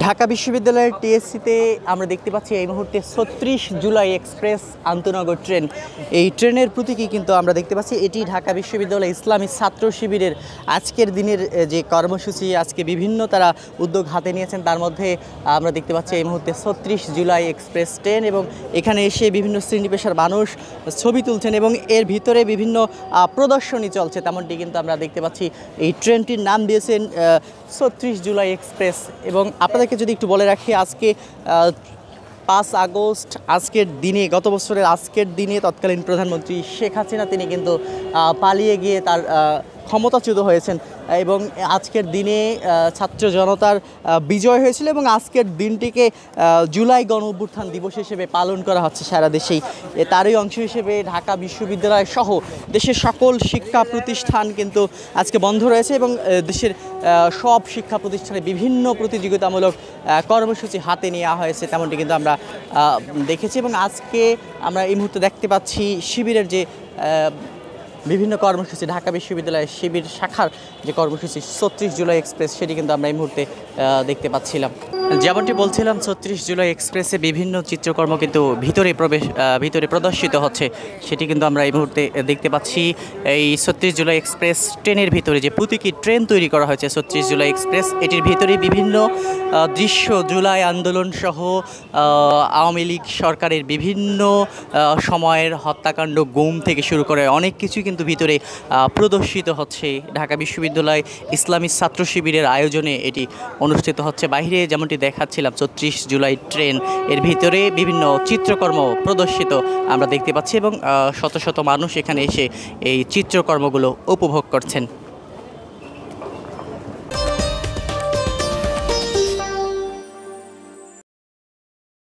ঢাকা বিশ্ববিদ্যালয়ের টিএসসিতে আমরা দেখতে পাচ্ছি এই মুহূর্তে ৩৬ জুলাই এক্সপ্রেস আন্তনগর ট্রেন। এই ট্রেনের প্রতীকী কিন্তু আমরা দেখতে পাচ্ছি এটি ঢাকা বিশ্ববিদ্যালয় ইসলামী ছাত্র শিবিরের আজকের দিনের যে কর্মসূচি, আজকে বিভিন্ন তারা উদ্যোগ হাতে নিয়েছেন, তার মধ্যে আমরা দেখতে পাচ্ছি এই মুহূর্তে ৩৬ জুলাই এক্সপ্রেস ট্রেন এবং এখানে এসে বিভিন্ন শ্রেণী পেশার মানুষ ছবি তুলছেন এবং এর ভিতরে বিভিন্ন প্রদর্শনী চলছে, তেমনটি কিন্তু আমরা দেখতে পাচ্ছি। এই ট্রেনটির নাম দিয়েছেন ৩৬ জুলাই এক্সপ্রেস। এবং আপনাদেরকে যদি একটু বলে রাখি, আজকে ৫ আগস্ট আজকের দিনে, গত বছরের আজকের দিনে তৎকালীন প্রধানমন্ত্রী শেখ হাসিনা তিনি কিন্তু পালিয়ে গিয়ে তার ক্ষমতাচ্যুত হয়েছেন এবং আজকের দিনে ছাত্র জনতার বিজয় হয়েছিল এবং আজকের দিনটিকে জুলাই গণ অভ্যুত্থান দিবস হিসেবে পালন করা হচ্ছে সারা দেশেই। তারই অংশ হিসেবে ঢাকা বিশ্ববিদ্যালয় সহ দেশের সকল শিক্ষা প্রতিষ্ঠান কিন্তু আজকে বন্ধ রয়েছে এবং দেশের সব শিক্ষা প্রতিষ্ঠানে বিভিন্ন প্রতিযোগিতামূলক কর্মসূচি হাতে নেওয়া হয়েছে, তেমনটি কিন্তু আমরা দেখেছি। এবং আজকে আমরা এই মুহূর্তে দেখতে পাচ্ছি শিবিরের যে বিভিন্ন কর্মসূচি, ঢাকা বিশ্ববিদ্যালয়ের শিবির শাখার যে কর্মসূচি ৩৬ জুলাই এক্সপ্রেস, সেটি কিন্তু আমরা এই মুহূর্তে দেখতে পাচ্ছিলাম। যেমনটি বলছিলাম, ৩৬ জুলাই এক্সপ্রেসে বিভিন্ন চিত্রকর্ম কিন্তু ভিতরে প্রদর্শিত হচ্ছে, সেটি কিন্তু আমরা এই মুহূর্তে দেখতে পাচ্ছি। এই ৩৬ জুলাই এক্সপ্রেস ট্রেনের ভিতরে যে প্রতীকী ট্রেন তৈরি করা হয়েছে ৩৬ জুলাই এক্সপ্রেস, এটির ভিতরে বিভিন্ন দৃশ্য, জুলাই আন্দোলন সহ আওয়ামী লীগ সরকারের বিভিন্ন সময়ের হত্যাকাণ্ড, গুম থেকে শুরু করে অনেক কিছুই কিন্তু ভিতরে প্রদর্শিত হচ্ছে। ঢাকা বিশ্ববিদ্যালয় ইসলামী ছাত্র শিবিরের আয়োজনে এটি অনুষ্ঠিত হচ্ছে। বাইরে যেমনটি দেখাচ্ছিলাম ৩৬ জুলাই ট্রেন, এর ভিতরে বিভিন্ন চিত্রকর্ম প্রদর্শিত আমরা দেখতে পাচ্ছি এবং শত শত মানুষ এখানে এসে এই চিত্রকর্মগুলো উপভোগ করছেন।